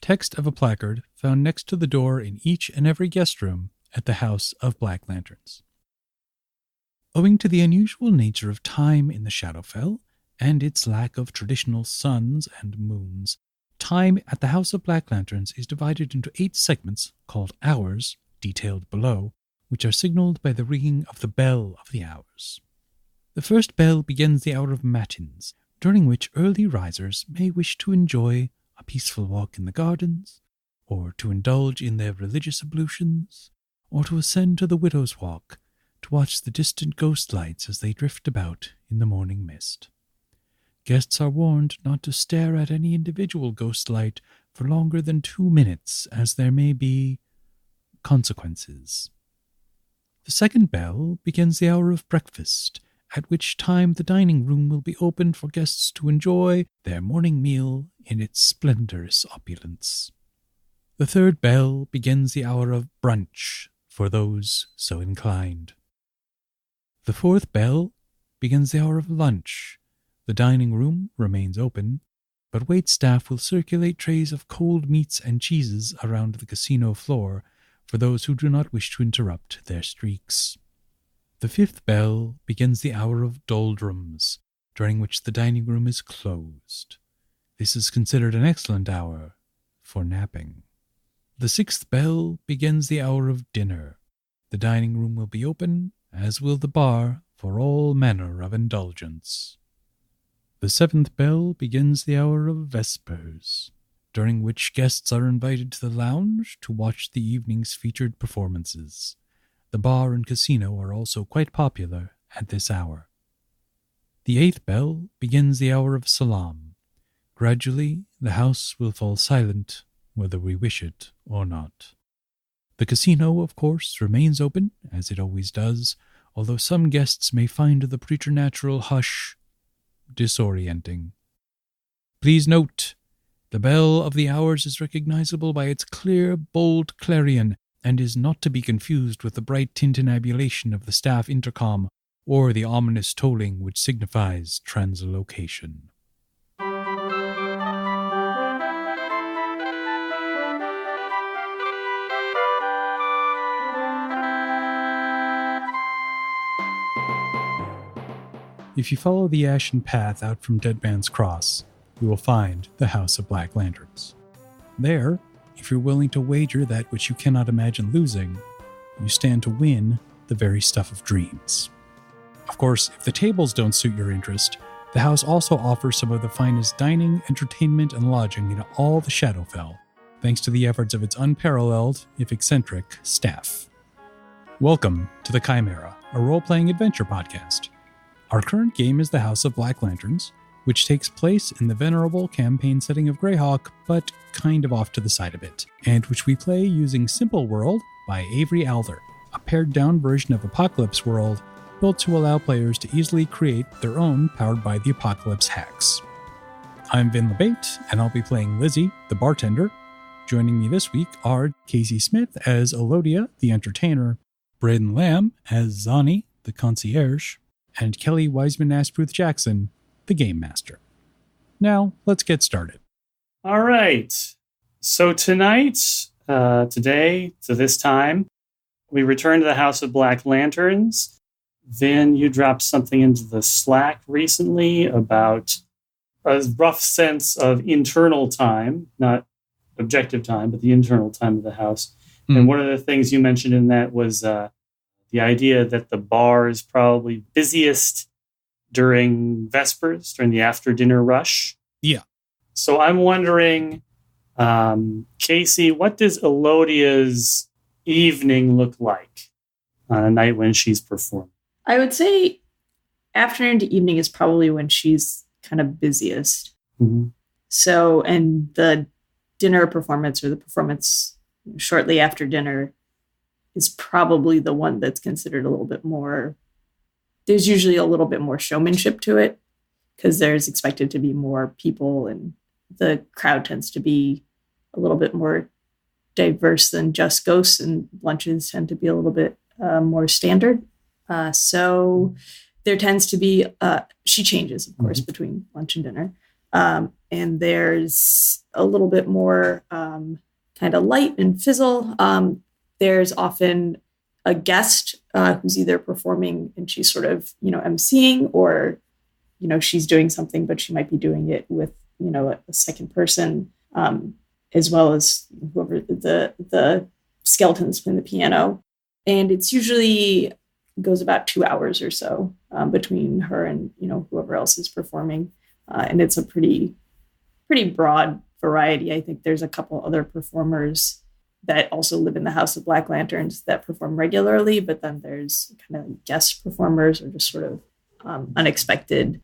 text of a placard found next to the door in each and every guest room at the House of Black Lanterns. Owing to the unusual nature of time in the Shadowfell and its lack of traditional suns and moons, time at the House of Black Lanterns is divided into 8 segments called hours, detailed below, which are signaled by the ringing of the bell of the hours. The first bell begins the hour of matins, during which early risers may wish to enjoy a peaceful walk in the gardens, or to indulge in their religious ablutions, or to ascend to the Widow's Walk to watch the distant ghost lights as they drift about in the morning mist. Guests are warned not to stare at any individual ghost light for longer than 2 minutes, as there may be consequences. The second bell begins the hour of breakfast, at which time the dining room will be opened for guests to enjoy their morning meal in its splendorous opulence. The third bell begins the hour of brunch for those so inclined. The fourth bell begins the hour of lunch. The dining room remains open, but waitstaff will circulate trays of cold meats and cheeses around the casino floor for those who do not wish to interrupt their streaks. The fifth bell begins the hour of doldrums, during which the dining room is closed. This is considered an excellent hour for napping. The sixth bell begins the hour of dinner. The dining room will be open, as will the bar, for all manner of indulgence. The seventh bell begins the hour of vespers, during which guests are invited to the lounge to watch the evening's featured performances. The bar and casino are also quite popular at this hour. The eighth bell begins the hour of salam. Gradually, the house will fall silent, whether we wish it or not. The casino, of course, remains open, as it always does, although some guests may find the preternatural hush disorienting. Please note, the bell of the hours is recognizable by its clear, bold clarion, and is not to be confused with the bright tintinnabulation of the staff intercom or the ominous tolling which signifies translocation. If you follow the ashen path out from Dead Man's Cross, you will find the House of Black Lanterns. There, if you're willing to wager that which you cannot imagine losing, you stand to win the very stuff of dreams. Of course, if the tables don't suit your interest, the house also offers some of the finest dining, entertainment, and lodging in all the Shadowfell, thanks to the efforts of its unparalleled, if eccentric, staff. Welcome to the Chimera, a role-playing adventure podcast. Our current game is the House of Black Lanterns, which takes place in the venerable campaign setting of Greyhawk, but kind of off to the side of it, and which we play using Simple World by Avery Alder, a pared-down version of Apocalypse World built to allow players to easily create their own powered by the Apocalypse hacks. I'm Vin LeBate, and I'll be playing Lizzie, the bartender. Joining me this week are Kacey Smith as Elodia, the entertainer, Braden Lamb as Zani, the concierge, and Kelly Wiseman-Asprooth-Jackson, the Game Master. Now, let's get started. All right. So tonight, today, to this time, we return to the House of Black Lanterns. Vin, you dropped something into the Slack recently about a rough sense of internal time, not objective time, but the internal time of the house. And one of the things you mentioned in that was the idea that the bar is probably busiest during Vespers, during the after-dinner rush. Yeah. So I'm wondering, Kacey, what does Elodia's evening look like on a night when she's performing? I would say afternoon to evening is probably when she's kind of busiest. Mm-hmm. So, and the dinner performance or the performance shortly after dinner is probably the one that's considered a little bit more, there's usually a little bit more showmanship to it because there's expected to be more people and the crowd tends to be a little bit more diverse than just ghosts, and lunches tend to be a little bit more standard. So there tends to be, she changes, of course, between lunch and dinner. and there's a little bit more kind of light and fizzle. There's often a guest who's either performing and she's sort of, emceeing, or, she's doing something, but she might be doing it with, a second person, as well as whoever the skeletons playing the piano. And it's usually goes about 2 hours or so between her and, whoever else is performing. And it's a pretty broad variety. I think there's a couple other performers that also live in the House of Black Lanterns that perform regularly, but then there's kind of guest performers or just sort of unexpected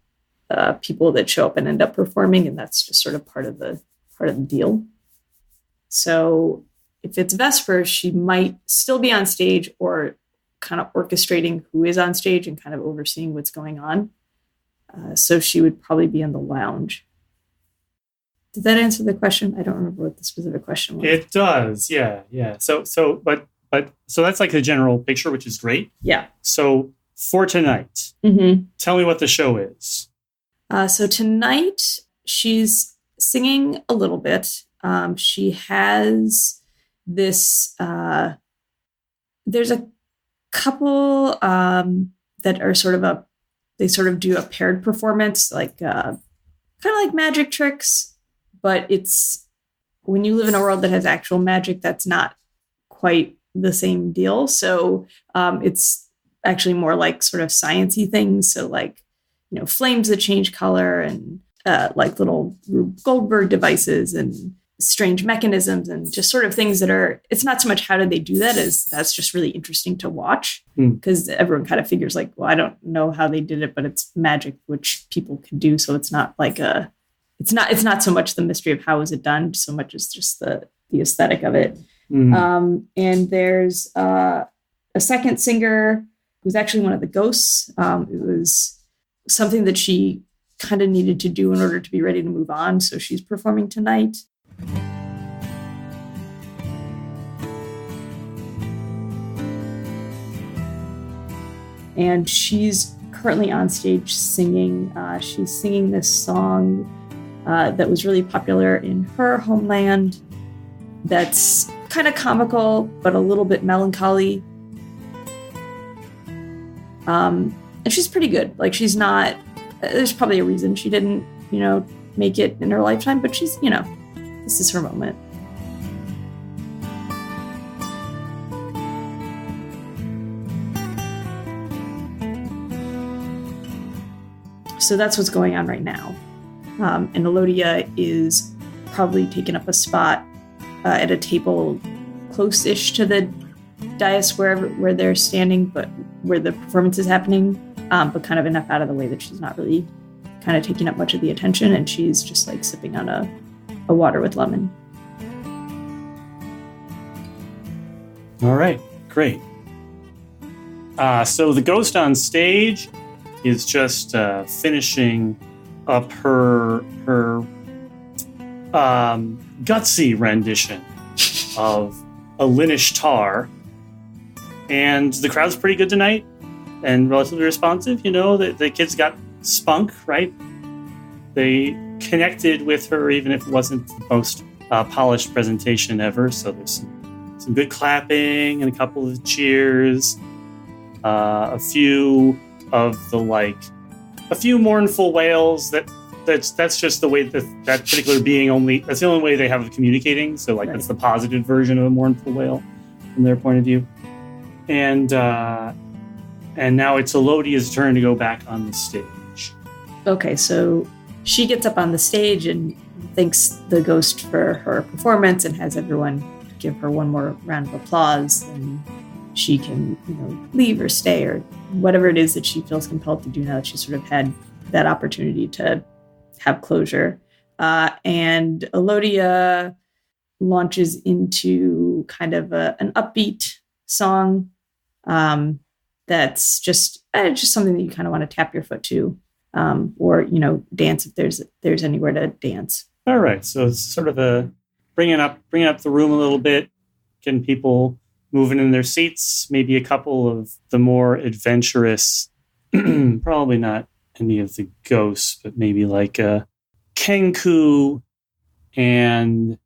people that show up and end up performing, and that's just sort of part of the deal. So if it's Vesper, she might still be on stage or kind of orchestrating who is on stage and kind of overseeing what's going on. So she would probably be in the lounge. Did that answer the question? I don't remember what the specific question was. It does, yeah. So that's like the general picture, which is great. Yeah. So for tonight, tell me what the show is. So tonight, she's singing a little bit. She has this. There's a couple that are sort of they sort of do a paired performance, like kind of like magic tricks. But it's when you live in a world that has actual magic, that's not quite the same deal. So it's actually more like sort of sciencey things. So like, flames that change color and like little Rube Goldberg devices and strange mechanisms and just sort of things that are, it's not so much how did they do that as that's just really interesting to watch because everyone kind of figures like, well, I don't know how they did it, but it's magic, which people can do. So it's not like it's not so much the mystery of how was it done, so much as just the aesthetic of it. And there's a second singer who's actually one of the ghosts. It was something that she kind of needed to do in order to be ready to move on. So she's performing tonight. And she's currently on stage singing. She's singing this song that was really popular in her homeland. That's kind of comical, but a little bit melancholy. And she's pretty good. Like she's not, there's probably a reason she didn't, make it in her lifetime, but she's, this is her moment. So that's what's going on right now. And Elodia is probably taking up a spot at a table close-ish to the dais where they're standing, but where the performance is happening, but kind of enough out of the way that she's not really kind of taking up much of the attention, and she's just like sipping on a water with lemon. All right, great. So the ghost on stage is just finishing up her gutsy rendition of a Linnish tar, and the crowd's pretty good tonight and relatively responsive. The kids got spunk, right? They connected with her even if it wasn't the most polished presentation ever. So there's some good clapping and a couple of cheers, a few mournful wails. That's just the way that particular being that's the only way they have of communicating. So right. That's the positive version of a mournful wail from their point of view. And now it's Elodia's turn to go back on the stage. Okay, so she gets up on the stage and thanks the ghost for her performance and has everyone give her one more round of applause, and she can, leave or stay or whatever it is that she feels compelled to do now that she sort of had that opportunity to have closure. And Elodia launches into kind of an upbeat song that's just something that you kind of want to tap your foot to, or dance if there's anywhere to dance. All right, so it's sort of bringing up the room a little bit, getting people moving in their seats. Maybe a couple of the more adventurous, probably not any of the ghosts, but maybe like Kenku and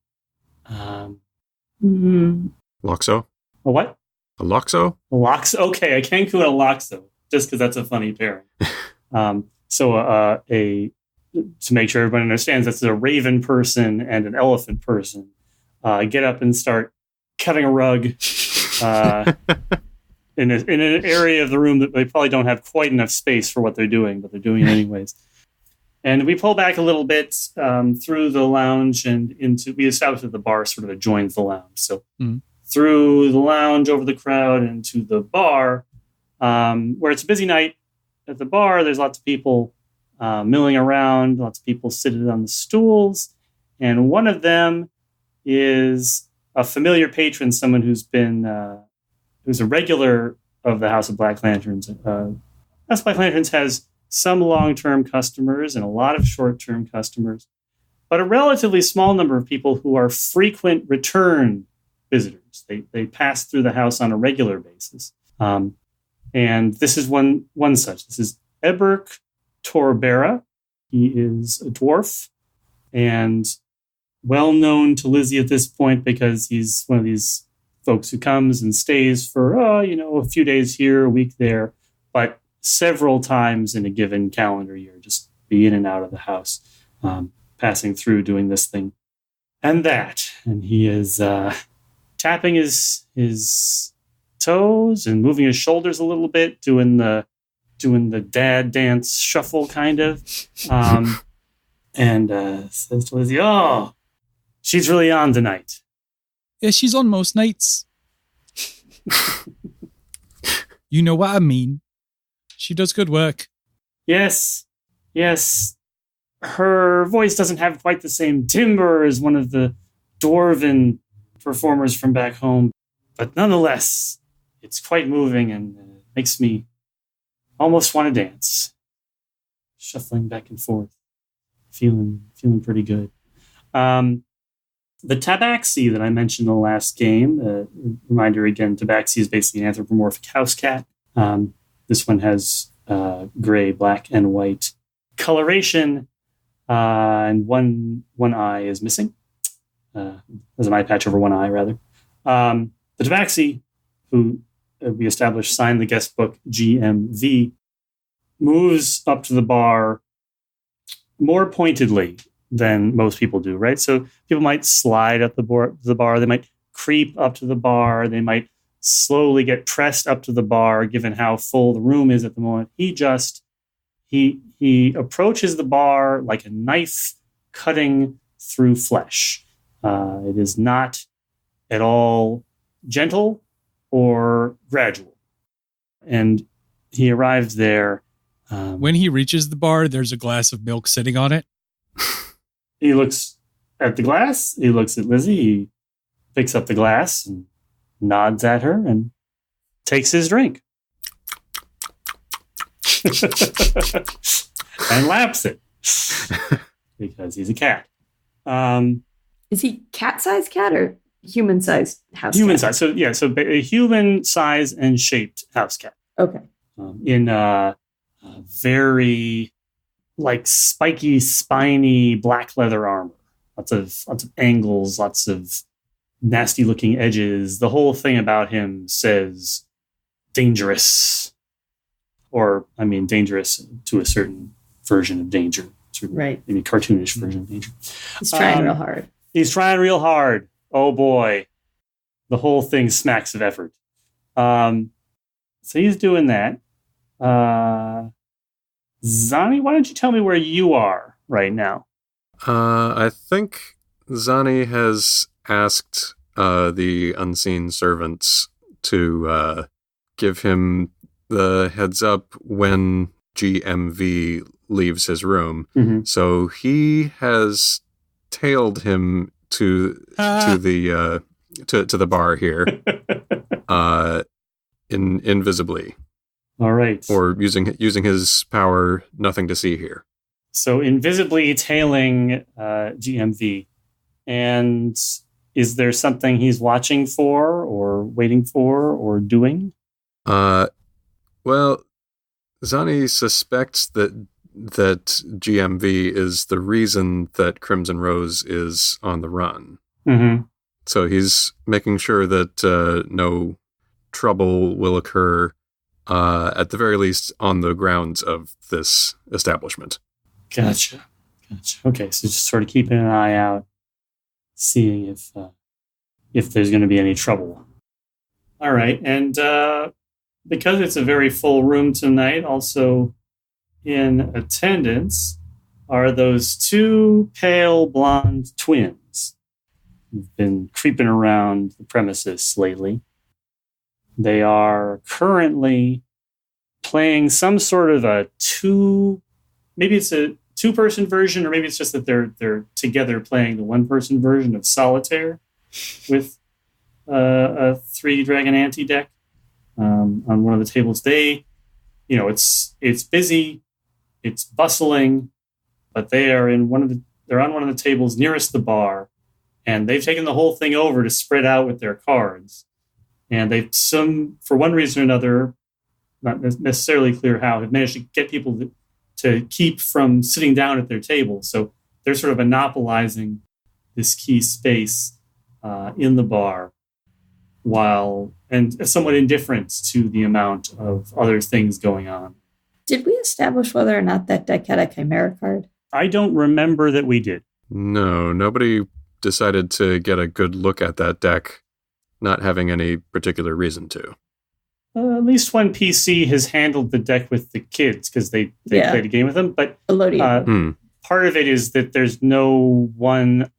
Loxo? a what? A Loxo? A Loxo. Okay, a Kenku and a Loxo, just because that's a funny pairing. To make sure everybody understands, that's a raven person and an elephant person. Get up and start cutting a rug in an area of the room that they probably don't have quite enough space for what they're doing, but they're doing it anyways. And we pull back a little bit through the lounge and we established that the bar sort of adjoins the lounge. So through the lounge, over the crowd, into the bar, where it's a busy night at the bar, there's lots of people milling around, lots of people sitting on the stools. And one of them is a familiar patron, someone who's a regular of the House of Black Lanterns. House of Black Lanterns has some long-term customers and a lot of short-term customers, but a relatively small number of people who are frequent return visitors. They pass through the house on a regular basis. And this is one such. This is Eberk Torbera. He is a dwarf and well known to Lizzie at this point because he's one of these folks who comes and stays for, a few days here, a week there, but several times in a given calendar year, just be in and out of the house, passing through, doing this thing and that. And he is tapping his toes and moving his shoulders a little bit, doing the dad dance shuffle kind of, and says to Lizzie, "Oh, she's really on tonight." Yeah, she's on most nights. You know what I mean. She does good work. Yes. Her voice doesn't have quite the same timbre as one of the dwarven performers from back home, but nonetheless, it's quite moving and makes me almost want to dance. Shuffling back and forth, feeling pretty good. The tabaxi that I mentioned in the last game, reminder again, tabaxi is basically an anthropomorphic house cat. This one has gray, black, and white coloration, and one eye is missing. There's an eye patch over one eye, rather. The tabaxi, who we established signed the guest book GMV, moves up to the bar more pointedly than most people do, right? So people might slide up the bar, they might creep up to the bar, they might slowly get pressed up to the bar, given how full the room is at the moment. He approaches the bar like a knife cutting through flesh. It is not at all gentle or gradual. And he arrives there. When he reaches the bar, there's a glass of milk sitting on it. He looks at the glass. He looks at Lizzie. He picks up the glass and nods at her and takes his drink. And laps it. Because he's a cat. Is he cat-sized cat or human-sized house human cat? size. So a human size and shaped house cat. Okay. In very like spiky, spiny black leather armor. Lots of angles, lots of nasty looking edges. The whole thing about him says dangerous. Or, I mean, dangerous to a certain version of danger. Right. Maybe cartoonish version of danger. He's trying real hard. He's trying real hard. Oh boy. The whole thing smacks of effort. So he's doing that. Zani, why don't you tell me where you are right now? I think Zani has asked the unseen servants to give him the heads up when GMV leaves his room. Mm-hmm. So he has tailed him to the bar here, invisibly. All right. Or using his power, nothing to see here. So invisibly tailing GMV. And is there something he's watching for or waiting for or doing? Well, Zani suspects that that GMV is the reason that Crimson Rose is on the run. Mm-hmm. So he's making sure that no trouble will occur, at the very least, on the grounds of this establishment. Gotcha. Okay, so just sort of keeping an eye out, seeing if there's going to be any trouble. All right, and because it's a very full room tonight, also in attendance are those two pale blonde twins who've been creeping around the premises lately. They are currently playing some sort of maybe it's a two-person version, or maybe it's just that they're together playing the one-person version of Solitaire with a 3-dragon anti-deck on one of the tables. It's busy, it's bustling, but they're on one of the tables nearest the bar, and they've taken the whole thing over to spread out with their cards. And they've for one reason or another, not necessarily clear how, have managed to get people to keep from sitting down at their table. So they're sort of monopolizing this key space in the bar, and somewhat indifferent to the amount of other things going on. Did we establish whether or not that deck had a Chimera card? I don't remember that we did. No, nobody decided to get a good look at that deck, not having any particular reason to. At least one PC has handled the deck with the kids because they played a game with them. But part of it is that there's no one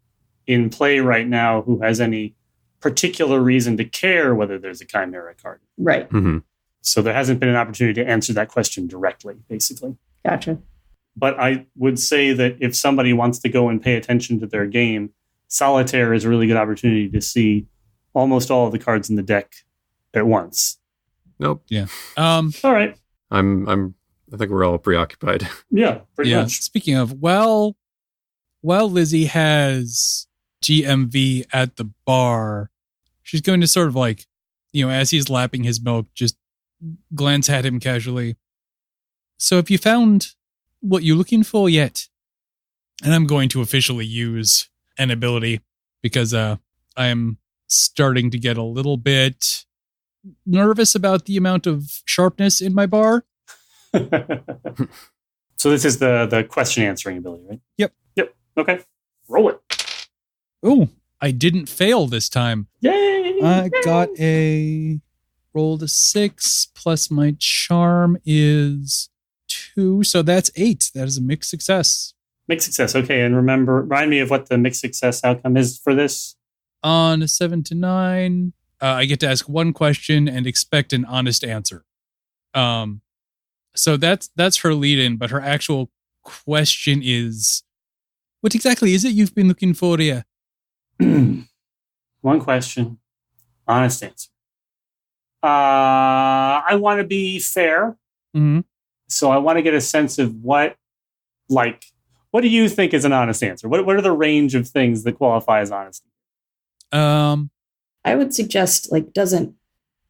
in play right now who has any particular reason to care whether there's a Chimera card. Right. Mm-hmm. So there hasn't been an opportunity to answer that question directly, basically. Gotcha. But I would say that if somebody wants to go and pay attention to their game, Solitaire is a really good opportunity to see almost all of the cards in the deck at once. Nope. Yeah. All right. I think we're all preoccupied. Yeah, pretty much. Speaking of, while Lizzie has GMV at the bar, she's going to sort of as he's lapping his milk, just glance at him casually. So have you found what you're looking for yet? And I'm going to officially use an ability because I am starting to get a little bit nervous about the amount of sharpness in my bar. So this is the question answering ability, right? Yep. Okay. Roll it. Oh, I didn't fail this time. Yay! I rolled a 6 plus my charm is 2. So that's 8. That is a mixed success. Mixed success. Okay. And remind me of what the mixed success outcome is for this. On a 7 to 9, I get to ask one question and expect an honest answer. So that's her lead in, but her actual question is, what exactly is it you've been looking for here? One question, honest answer. I want to be fair. Mm-hmm. So I want to get a sense of what do you think is an honest answer? What are the range of things that qualify as honesty? I would suggest doesn't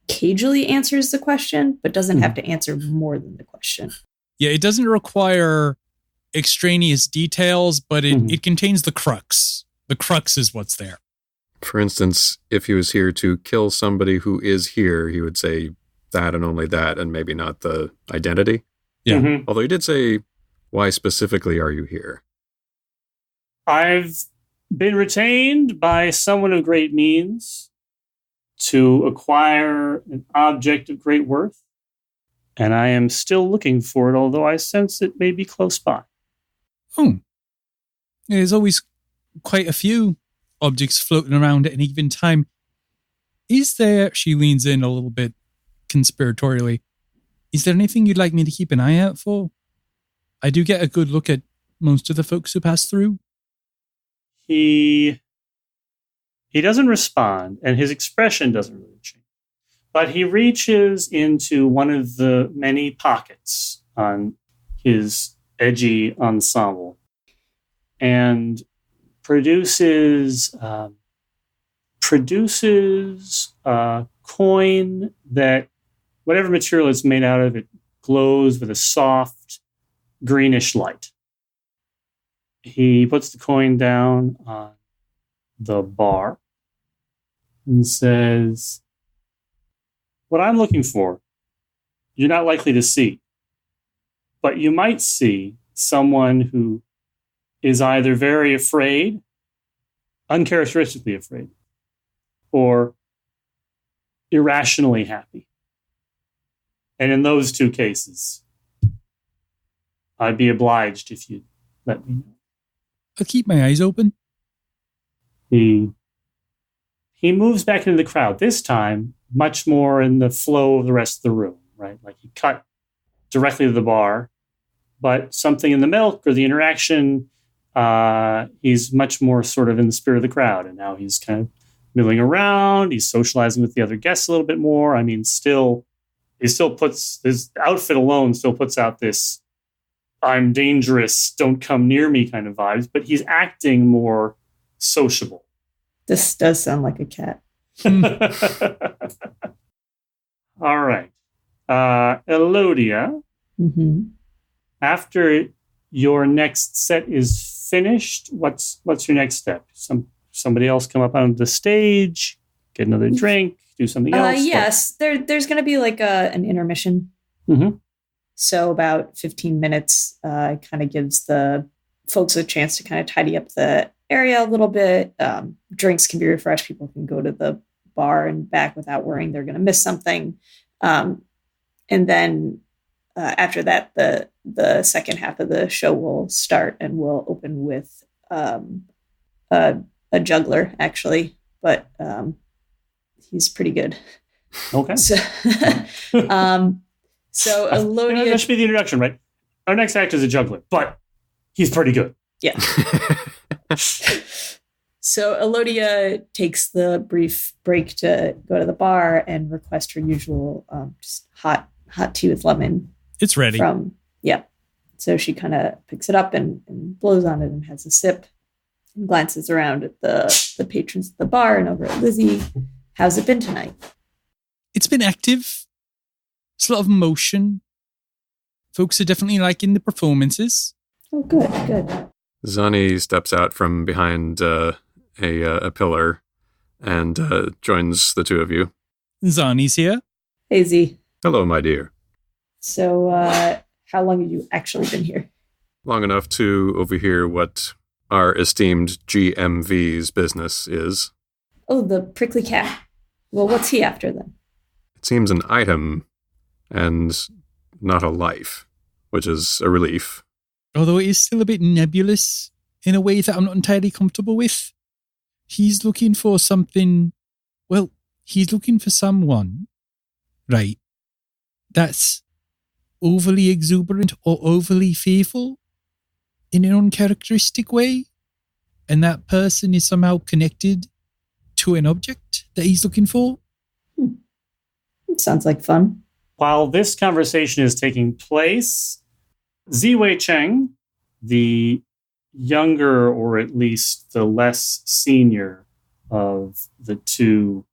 cagely answers the question, but doesn't have to answer more than the question. Yeah, it doesn't require extraneous details, but it contains the crux. The crux is what's there. For instance, if he was here to kill somebody who is here, he would say that and only that, and maybe not the identity. Yeah. Mm-hmm. Although he did say, why specifically are you here? I've been retained by someone of great means to acquire an object of great worth, and I am still looking for it, although I sense it may be close by. There's always quite a few objects floating around at any given time. Is there, she leans in a little bit conspiratorially, is there anything you'd like me to keep an eye out for? I do get a good look at most of the folks who pass through. He doesn't respond, and his expression doesn't really change. But he reaches into one of the many pockets on his edgy ensemble and produces a coin that, whatever material it's made out of, it glows with a soft greenish light. He puts the coin down on the bar and says, "What I'm looking for, you're not likely to see, but you might see someone who is either very afraid, uncharacteristically afraid, or irrationally happy. And in those two cases, I'd be obliged if you'd let me know." I'll keep my eyes open. He moves back into the crowd, this time much more in the flow of the rest of the room, right? Like he cut directly to the bar, but something in the milk or the interaction, he's much more sort of in the spirit of the crowd. And now he's kind of milling around. He's socializing with the other guests a little bit more. I mean, he still puts, his outfit alone still puts out this "I'm dangerous, don't come near me" kind of vibes, but he's acting more sociable. This does sound like a cat. All right. Elodia, after your next set is finished, what's your next step? Somebody else come up on the stage, get another drink, do something else? Yes, there's going to be like an intermission. Mm-hmm. So about 15 minutes kind of gives the folks a chance to kind of tidy up the area a little bit. Drinks can be refreshed. People can go to the bar and back without worrying they're going to miss something. And then after that, the second half of the show will start, and we'll open with a juggler, actually. But he's pretty good. Okay. So Elodia... That should be the introduction, right? Our next act is a juggler, but he's pretty good. Yeah. So Elodia takes the brief break to go to the bar and request her usual just hot tea with lemon. It's ready. So she kind of picks it up and blows on it and has a sip and glances around at the patrons at the bar and over at Lizzie. How's it been tonight? It's been active. It's a lot of motion. Folks are definitely liking the performances. Oh, good. Zani steps out from behind a pillar and joins the two of you. Zani's here. Hey, Z. Hello, my dear. So, how long have you actually been here? Long enough to overhear what our esteemed GMV's business is. Oh, the prickly cat. Well, what's he after then? It seems an item and not a life, which is a relief. Although it is still a bit nebulous in a way that I'm not entirely comfortable with. He's looking for something, well, he's looking for someone, right, that's overly exuberant or overly fearful in an uncharacteristic way. And that person is somehow connected to an object that he's looking for. It sounds like fun. While this conversation is taking place, Ziwei Cheng, the younger, or at least the less senior of the two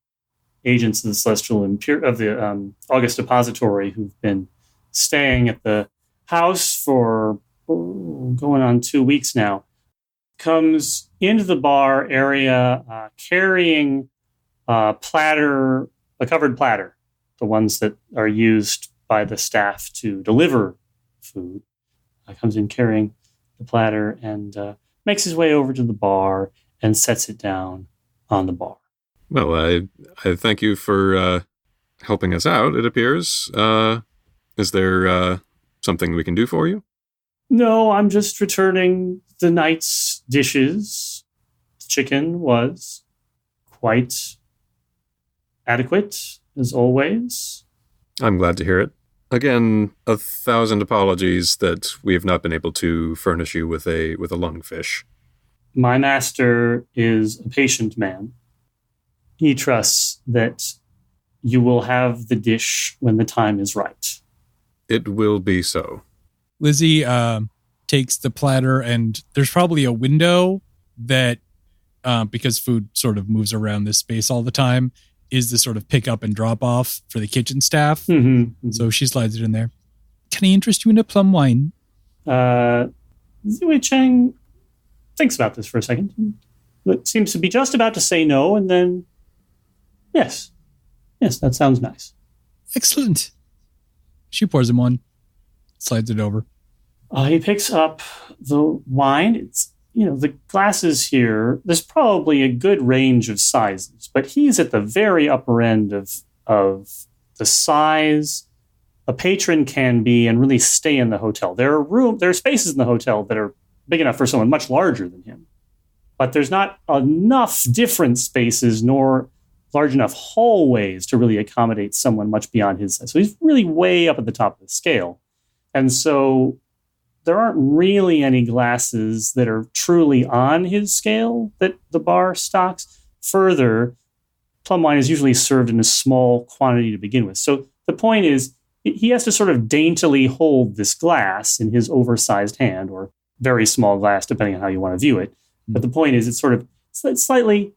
agents of the Celestial of the August Depository, who've been staying at the house for going on 2 weeks now, comes into the bar area carrying a covered platter, the ones that are used by the staff to deliver food. Comes in carrying the platter and makes his way over to the bar and sets it down on the bar. Well, I thank you for helping us out, it appears. Is there something we can do for you? No, I'm just returning the night's dishes. The chicken was quite adequate, as always. I'm glad to hear it. Again, 1,000 apologies that we have not been able to furnish you with a lungfish. My master is a patient man. He trusts that you will have the dish when the time is right. It will be so. Lizzie takes the platter, and there's probably a window that, because food sort of moves around this space all the time, is the sort of pick up and drop off for the kitchen staff. Mm-hmm. So she slides it in there. Can I interest you in a plum wine? Ziwei Cheng thinks about this for a second. It seems to be just about to say no, and then, yes, that sounds nice. Excellent. She pours him one, slides it over. He picks up the wine. It's, the glasses here, there's probably a good range of sizes, but he's at the very upper end of the size a patron can be and really stay in the hotel. There are spaces in the hotel that are big enough for someone much larger than him, but there's not enough different spaces nor large enough hallways to really accommodate someone much beyond his size. So he's really way up at the top of the scale. And so there aren't really any glasses that are truly on his scale that the bar stocks. Further, plum wine is usually served in a small quantity to begin with. So the point is, he has to sort of daintily hold this glass in his oversized hand, or very small glass, depending on how you want to view it. But the point is, it's sort of slightly,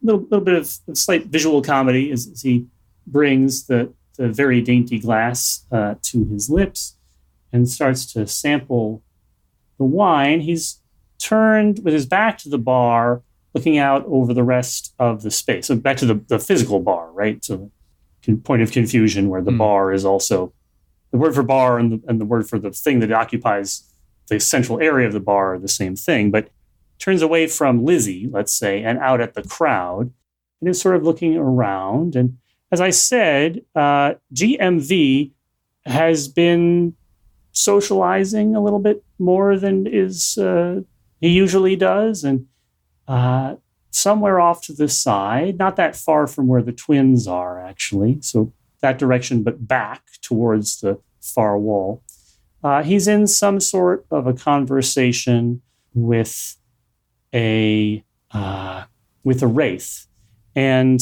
little bit of slight visual comedy as he brings the very dainty glass to his lips and starts to sample the wine. He's turned with his back to the bar, looking out over the rest of the space. So back to the physical bar, right? So the point of confusion where the bar is also the word for bar and the word for the thing that occupies the central area of the bar are the same thing, but turns away from Lizzie, let's say, and out at the crowd and is sort of looking around. And as I said, GMV has been socializing a little bit more than he usually does. And somewhere off to the side, not that far from where the twins are, actually. So that direction, but back towards the far wall. He's in some sort of a conversation with a wraith. And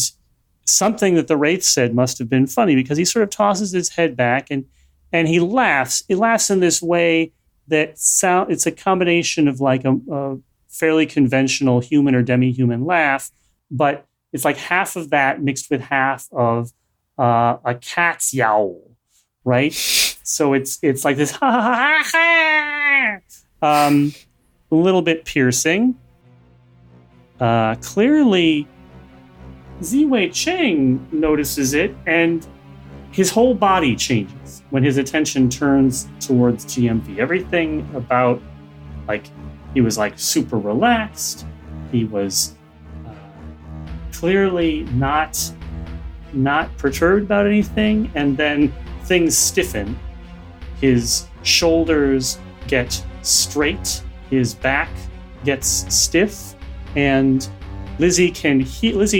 something that the wraith said must have been funny, because he sort of tosses his head back and he laughs. He laughs in this way that it's a combination of like a fairly conventional human or demi-human laugh, but it's like half of that mixed with half of a cat's yowl, right? So it's like this ha ha ha ha, a little bit piercing. Clearly, Ziwei Cheng notices it, and his whole body changes when his attention turns towards GMV. Everything about, like, he was like super relaxed. He was clearly not perturbed about anything, and then things stiffen. His shoulders get straight, his back gets stiff, and Lizzie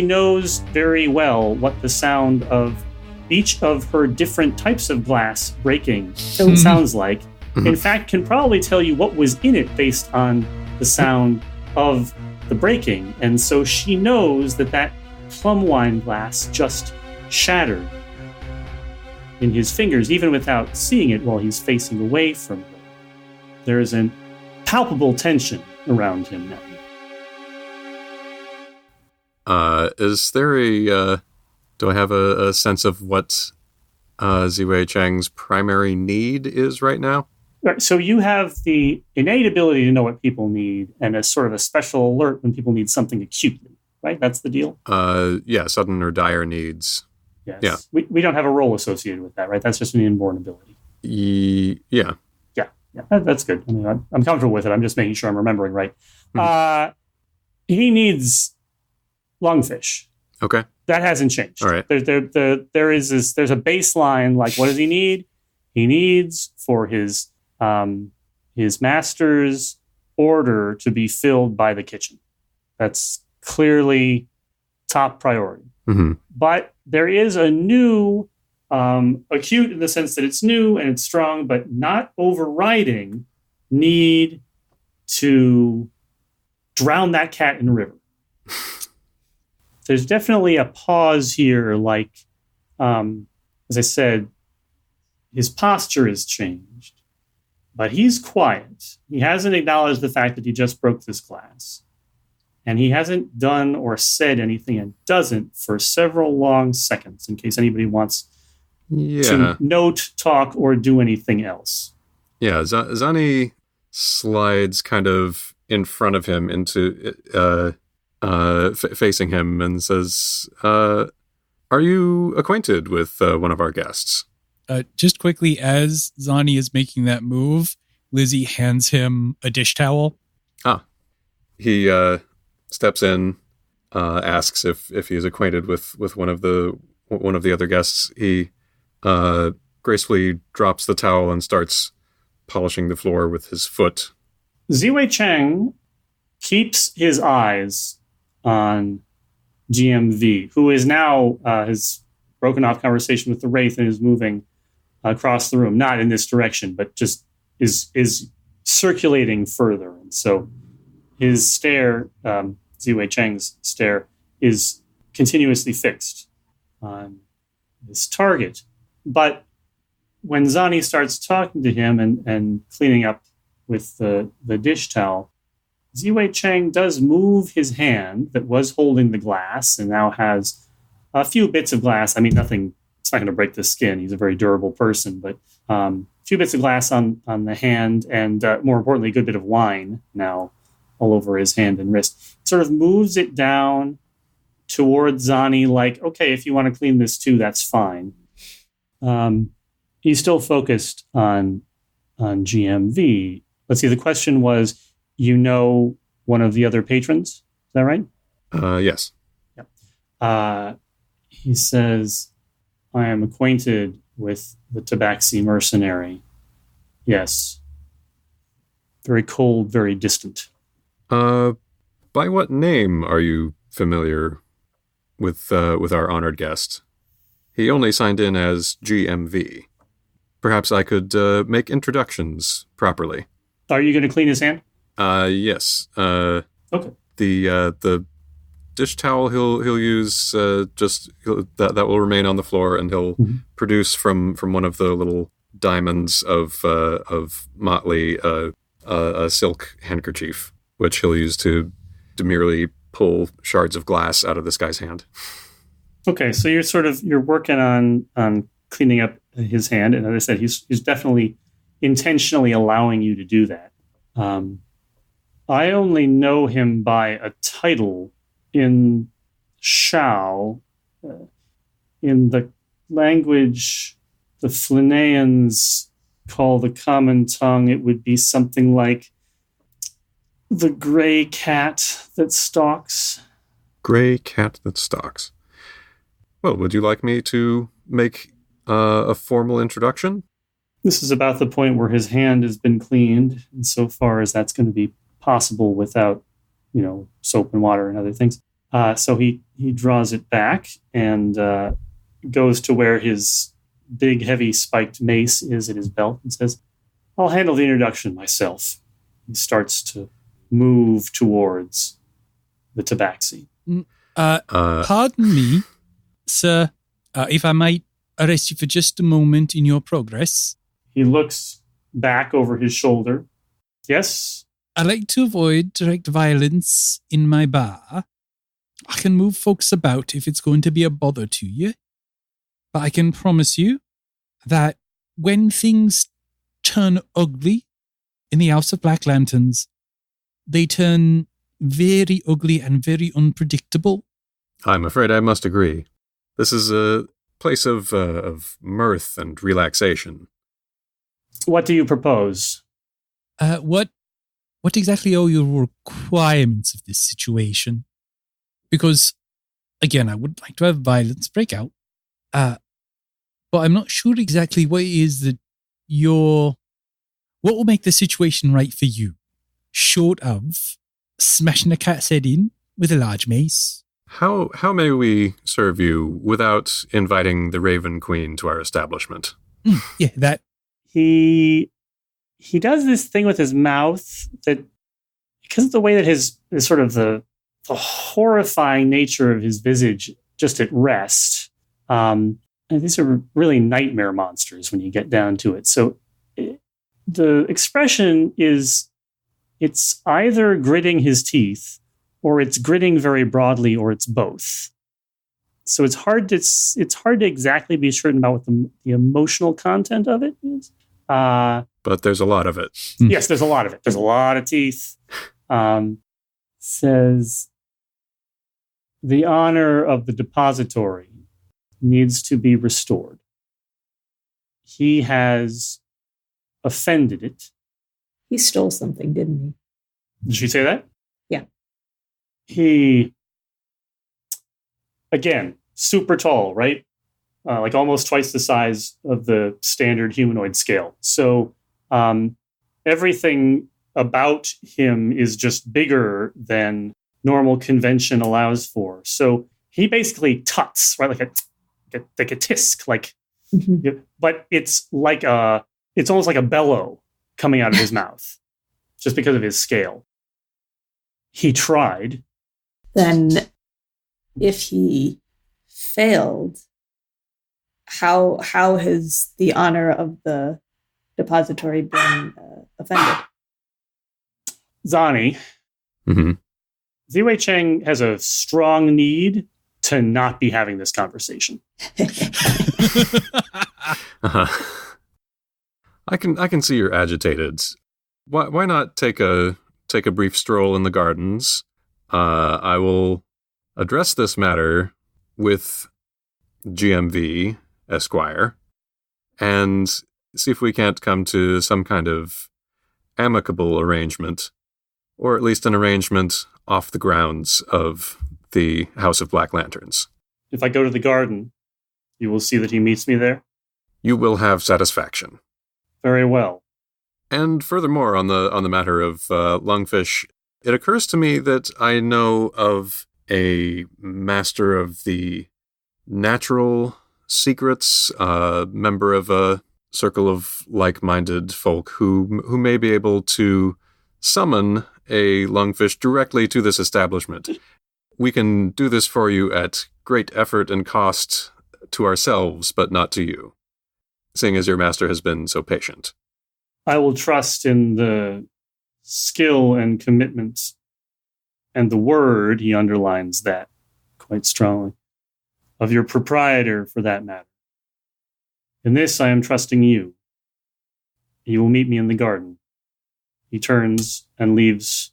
knows very well what the sound of each of her different types of glass breaking sounds like. In fact, can probably tell you what was in it based on the sound of the breaking. And so she knows that plum wine glass just shattered in his fingers, even without seeing it while he's facing away from her. There is a palpable tension around him now. Is there do I have a sense of what Ziwei Cheng's primary need is right now? Right, so you have the innate ability to know what people need and a sort of a special alert when people need something acutely, right? That's the deal? Yeah, sudden or dire needs. Yes. Yeah. We don't have a role associated with that, right? That's just an inborn ability. Yeah. That's good. I mean, I'm comfortable with it. I'm just making sure I'm remembering right. He needs lungfish. Okay. That hasn't changed. All right. There's a baseline, like, what does he need? He needs for his master's order to be filled by the kitchen. That's clearly top priority. Mm-hmm. But there is a new, acute in the sense that it's new and it's strong, but not overriding need to drown that cat in the river. There's definitely a pause here, like, as I said, his posture has changed, but he's quiet. He hasn't acknowledged the fact that he just broke this glass. And he hasn't done or said anything, and doesn't for several long seconds, in case anybody wants to note, talk, or do anything else. Yeah, Zani slides kind of in front of him into facing him and says, are you acquainted with one of our guests? Just quickly, as Zani is making that move, Lizzie hands him a dish towel. He steps in, asks if he is acquainted with one of the other guests. He gracefully drops the towel and starts polishing the floor with his foot. Ziwei Cheng keeps his eyes on GMV, who is now has broken off conversation with the Wraith and is moving across the room, not in this direction, but just is circulating further. And so his stare, Ziwei Cheng's stare, is continuously fixed on this target. But when Zani starts talking to him and cleaning up with the dish towel, Ziwei Cheng does move his hand that was holding the glass and now has a few bits of glass. I mean, nothing, it's not going to break the skin. He's a very durable person, but a few bits of glass on the hand and, more importantly, a good bit of wine now all over his hand and wrist. Sort of moves it down towards Zani like, okay, if you want to clean this too, that's fine. He's still focused on GMV. Let's see, the question was, you know one of the other patrons? Is that right? Yes. Yeah. He says, I am acquainted with the Tabaxi mercenary. Yes. Very cold, very distant. By what name are you familiar with our honored guest? He only signed in as GMV. Perhaps I could make introductions properly. Are you going to clean his hand? Yes. Okay. The dish towel he'll use that will remain on the floor, and he'll produce from one of the little diamonds of motley a silk handkerchief, which he'll use to demurely pull shards of glass out of this guy's hand. Okay, so you're working on cleaning up his hand, and as I said, he's definitely intentionally allowing you to do that. I only know him by a title in Shao. In the language the Flinneans call the common tongue, it would be something like the gray cat that stalks. Gray cat that stalks. Well, would you like me to make a formal introduction? This is about the point where his hand has been cleaned, and so far as that's going to be possible without, soap and water and other things. So he draws it back and goes to where his big, heavy, spiked mace is at his belt and says, I'll handle the introduction myself. He starts to move towards the tabaxi. Pardon me, sir, if I might arrest you for just a moment in your progress. He looks back over his shoulder. Yes? I like to avoid direct violence in my bar. I can move folks about if it's going to be a bother to you. But I can promise you that when things turn ugly in the House of Black Lanterns, they turn very ugly and very unpredictable. I'm afraid I must agree. This is a place of mirth and relaxation. What do you propose? What exactly are your requirements of this situation? Because, again, I would like to have violence break out, but I'm not sure exactly what it is that what will make the situation right for you, short of smashing a cat's head in with a large mace. How may we serve you without inviting the Raven Queen to our establishment? Yeah, that. He does this thing with his mouth that, because of the way that his sort of the horrifying nature of his visage just at rest, and these are really nightmare monsters when you get down to it. So the expression is, it's either gritting his teeth or it's gritting very broadly or it's both. So it's hard to exactly be certain about what the emotional content of it is. But there's a lot of it. Yes, there's a lot of it. There's a lot of teeth. Says the honor of the depository needs to be restored. He has offended it. He stole something, didn't he? Did she say that? Yeah. He, again, super tall, right? Like almost twice the size of the standard humanoid scale. So everything about him is just bigger than normal convention allows for. So he basically tuts, right? Like a tisk, like, but it's almost like a bellow coming out of his mouth just because of his scale. He tried. Then if he failed, how has the honor of the depository been offended? Zani, Ziwei Cheng has a strong need to not be having this conversation. I can see you're agitated. Why not take a brief stroll in the gardens? I will address this matter with GMV Esquire and see if we can't come to some kind of amicable arrangement, or at least an arrangement off the grounds of the House of Black Lanterns. If I go to the garden, you will see that he meets me there? You will have satisfaction. Very well. And furthermore, on the matter of lungfish, it occurs to me that I know of a master of the natural secrets, member of a circle of like-minded folk who may be able to summon a lungfish directly to this establishment. We can do this for you at great effort and cost to ourselves, but not to you, seeing as your master has been so patient. I will trust in the skill and commitment and the word, he underlines that quite strongly, of your proprietor for that matter. In this, I am trusting you. You will meet me in the garden. He turns and leaves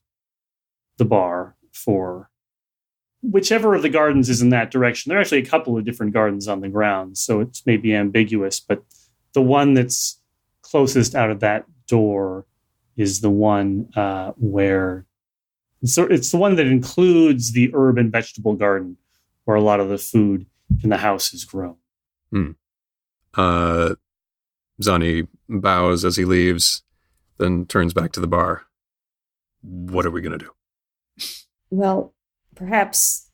the bar for whichever of the gardens is in that direction. There are actually a couple of different gardens on the ground, so it may be ambiguous, but the one that's closest out of that door is the one where... So it's the one that includes the herb and vegetable garden where a lot of the food in the house is grown. Zani bows as he leaves, then turns back to the bar. What are we going to do? Well, perhaps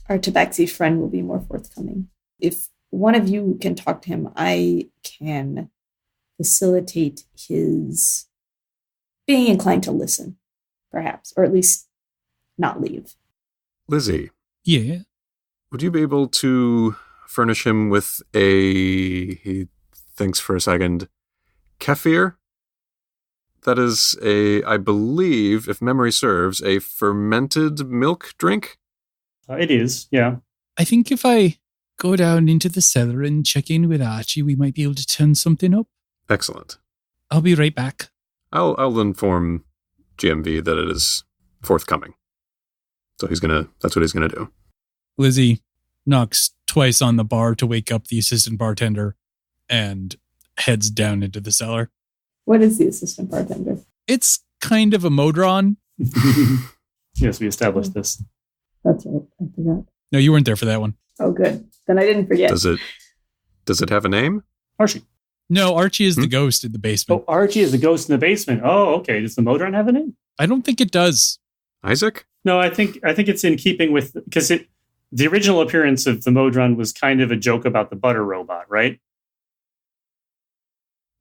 our tabaxi friend will be more forthcoming. If one of you can talk to him, I can facilitate his being inclined to listen, perhaps, or at least not leave. Lizzie. Yeah? Would you be able to furnish him with he thinks for a second, kefir? That is I believe, if memory serves, a fermented milk drink? It is, yeah. I think if I go down into the cellar and check in with Archie, we might be able to turn something up. Excellent. I'll be right back. I'll inform GMV that it is forthcoming. So that's what he's gonna do. Lizzie knocks twice on the bar to wake up the assistant bartender and heads down into the cellar. What is the assistant bartender? It's kind of a Modron. Yes, we established this. That's right. I forgot. No, you weren't there for that one. Oh, good. Then I didn't forget. Does it have a name? Archie. No, Archie is the ghost in the basement. Oh, Archie is the ghost in the basement. Oh, okay. Does the Modron have a name? I don't think it does. Isaac? No, I think it's in keeping with, because the original appearance of the Modron was kind of a joke about the butter robot, right?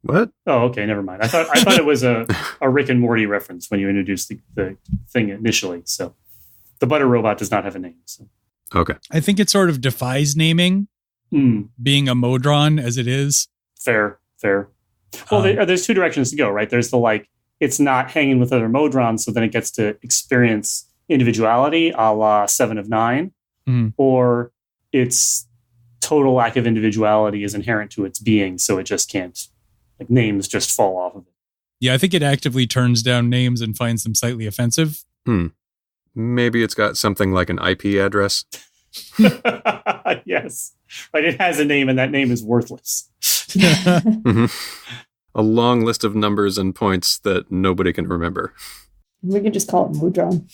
What? Oh, okay, never mind. I thought it was a Rick and Morty reference when you introduced the thing initially. So the butter robot does not have a name. So. Okay. I think it sort of defies naming, being a Modron as it is. Fair. Well, there's two directions to go, right? There's the it's not hanging with other Modrons, so then it gets to experience individuality, a la 7 of 9. Or its total lack of individuality is inherent to its being, so it just can't, like, names just fall off of it. Yeah, I think it actively turns down names and finds them slightly offensive. Maybe it's got something like an IP address. Yes. Right. It has a name, and that name is worthless. A long list of numbers and points that nobody can remember. We can just call it Modron.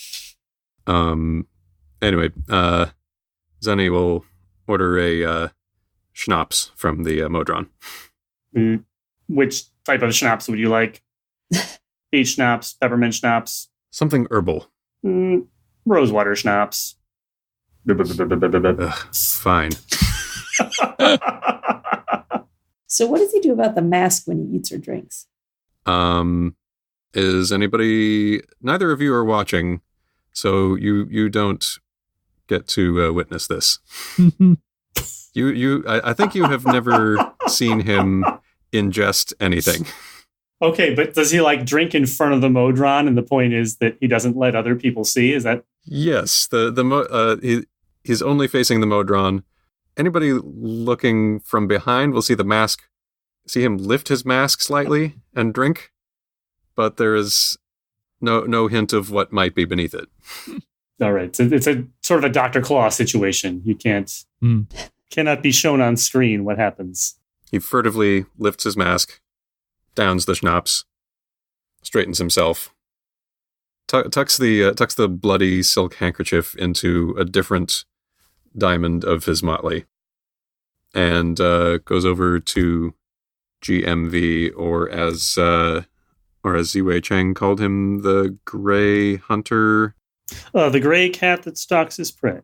Anyway, Zani will order a schnapps from the Modron. Which type of schnapps would you like? Peach schnapps, peppermint schnapps? Something herbal. Rosewater schnapps. Fine. So what does he do about the mask when he eats or drinks? Is anybody... Neither of you are watching, so you don't get to witness this. I think you have never seen him ingest anything. Okay, but does he like drink in front of the Modron? And the point is that he doesn't let other people see. Is that? Yes. He's only facing the Modron. Anybody looking from behind will see the mask. See him lift his mask slightly and drink, but there is no hint of what might be beneath it. All right, so it's a sort of a Dr. Claw situation. You cannot be shown on screen what happens. He furtively lifts his mask, downs the schnapps, straightens himself, tucks the bloody silk handkerchief into a different diamond of his motley, and goes over to GMV, or as Ziwei Chang called him, the Gray Hunter. The gray cat that stalks his prey.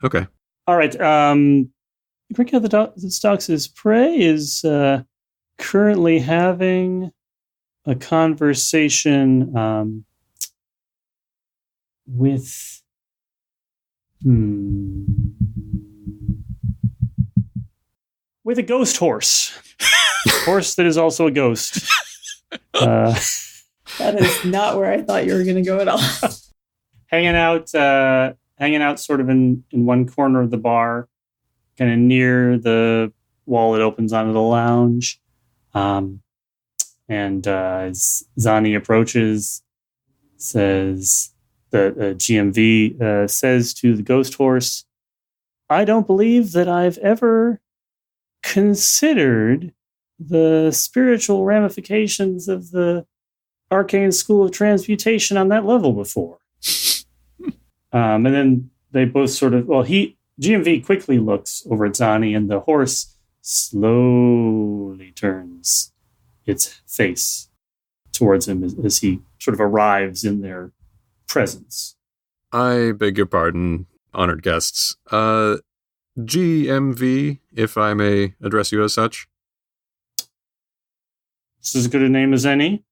Okay. All right. The gray cat that stalks his prey is currently having a conversation with a ghost horse. Horse that is also a ghost. That is not where I thought you were going to go at all. hanging out sort of in one corner of the bar, kind of near the wall that opens onto the lounge. And as Zani approaches, says the GMV says to the ghost horse, "I don't believe that I've ever considered the spiritual ramifications of the arcane school of transmutation on that level before." And then they both sort of, GMV quickly looks over at Zani, and the horse slowly turns its face towards him as he sort of arrives in their presence. I beg your pardon, honored guests. GMV, if I may address you as such. This is as good a name as any.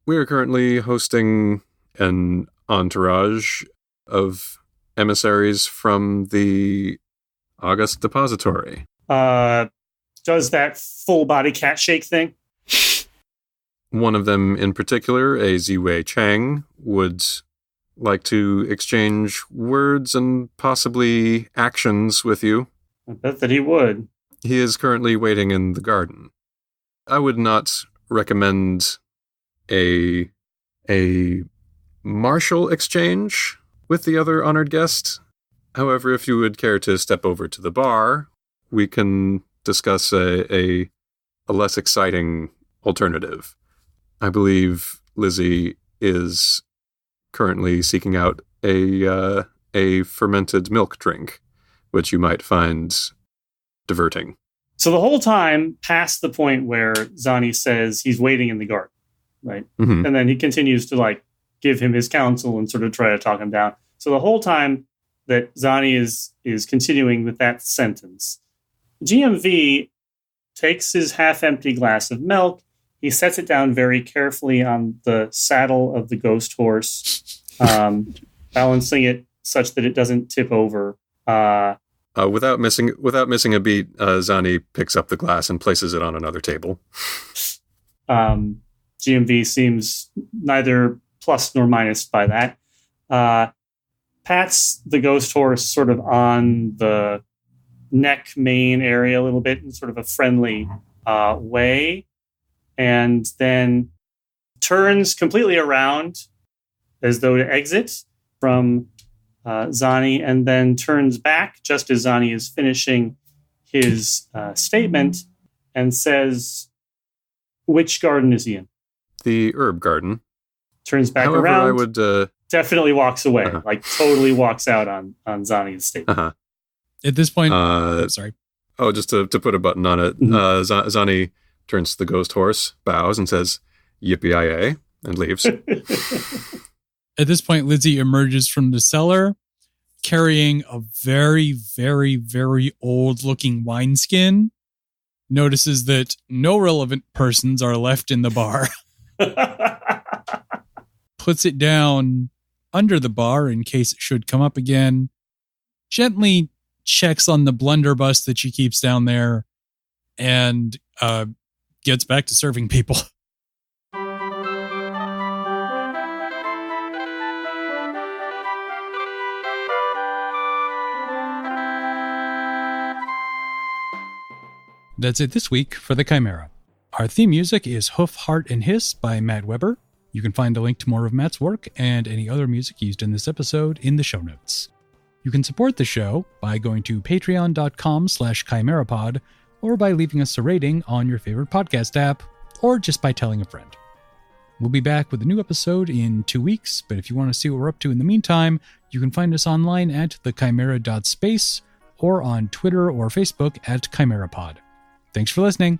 We are currently hosting an entourage of emissaries from the August Depository. Does that full body cat shake thing? One of them in particular, a Ziwei Chang, would like to exchange words and possibly actions with you. I bet that he would. He is currently waiting in the garden. I would not recommend a martial exchange with the other honored guest. However, if you would care to step over to the bar, we can discuss a less exciting alternative. I believe Lizzie is currently seeking out a fermented milk drink, which you might find diverting. So the whole time, past the point where Zani says he's waiting in the garden, right? Mm-hmm. And then he continues to give him his counsel and sort of try to talk him down. So the whole time that Zani is continuing with that sentence, GMV takes his half-empty glass of milk. He sets it down very carefully on the saddle of the ghost horse, balancing it such that it doesn't tip over. Without missing a beat, Zani picks up the glass and places it on another table. GMV seems neither plus nor minus by that. Pats the ghost horse sort of on the neck, mane area a little bit in sort of a friendly way, and then turns completely around as though to exit from Zani, and then turns back just as Zani is finishing his statement and says, "Which garden is he in?" The herb garden. Turns back However, around. I would definitely walks away, like totally walks out on Zani's statement. At this point, sorry. Oh, just to put a button on it, Zani turns to the ghost horse, bows, and says, "Yippee-yi-yay," and leaves. At this point, Lizzie emerges from the cellar carrying a very, very, very old-looking wineskin, notices that no relevant persons are left in the bar, puts it down under the bar in case it should come up again, gently checks on the blunderbuss that she keeps down there, and gets back to serving people. That's it this week for the Chimera. Our theme music is Hoof, Heart, and Hiss by Matt Weber. You can find a link to more of Matt's work and any other music used in this episode in the show notes. You can support the show by going to patreon.com/chimerapod, or by leaving us a rating on your favorite podcast app, or just by telling a friend. We'll be back with a new episode in 2 weeks, but if you want to see what we're up to in the meantime, you can find us online at thechimera.space or on Twitter or Facebook at ChimeraPod. Thanks for listening.